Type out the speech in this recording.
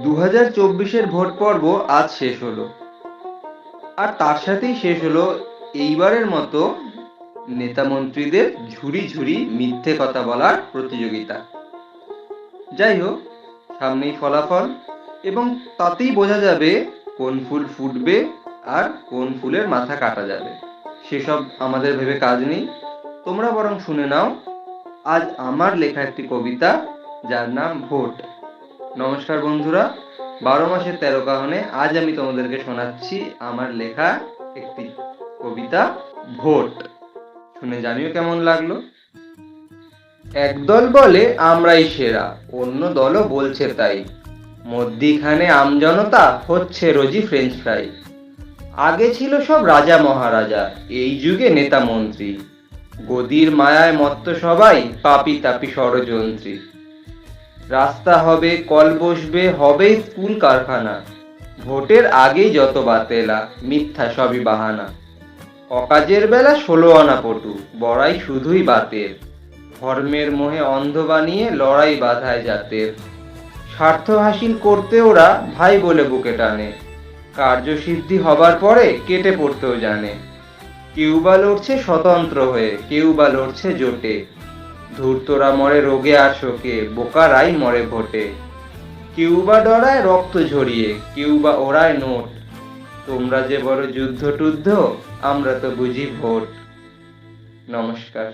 2024-এর vote পর্ব আজ শেষ হলো, আর তার সাথেই শেষ হলো এইবারের মতো নেতা মন্ত্রীদের ঝুড়ি ঝুড়ি মিথ্যে কথা বলার প্রতিযোগিতা। যাই হোক, সামনেই ফলাফল, এবং তাতেই বোঝা যাবে কোন ফুল ফুটবে আর কোন ফুলের মাথা কাটা যাবে। সেসব আমাদের ভেবে কাজ নেই, তোমরা বরং শুনে নাও আজ আমার লেখা একটি কবিতা, যার নাম ভোট। নমস্কার বন্ধুরা, 12 মাসের 13 কাহনে আজ আমি তোমাদেরকে শোনাচ্ছি আমার লেখা একটি কবিতা, ভোট। শুনে জানিও কেমন লাগলো। একদল বলে আমরাই সেরা, অন্য দলও বলছে তাই, মধ্যিখানে আমজনতা হচ্ছে রোজই ফ্রেঞ্চ ফ্রাই। আগে ছিল সব রাজা মহারাজা, এই যুগে নেতা মন্ত্রী, গদির মায়ায় মত্ত সবাই পাপি তাপি ষড়যন্ত্রী। রাস্তা হবে, কল বসবে, হবে স্কুল কারখানা, ভোটের আগেই যত বাতেলা, মিথ্যা সবই বাহানা। অকাজের বেলা 16 আনা পটু, বড়াই শুধুই বাতের, ধর্মের মোহে অন্ধ বানিয়ে লড়াই বাধায় জাতের। স্বার্থ হাসিল করতে ওরা ভাই বলে বুকে টানে, কার্যসিদ্ধি হবার পরে কেটে পড়তেও জানে। কেউ বা লড়ছে স্বতন্ত্র হয়ে, কেউ বা লড়ছে জোটে, ধূর্তরা মরে রোগে আর শোকে, বোকারাই মরে ভোটে। কেউ বা ডরায় রক্ত ঝরিয়ে, কেউ বা ওড়ায় নোট, তোমরা যে বড় যুদ্ধ টুদ্ধ, আমরা তো বুঝি ভোট। নমস্কার।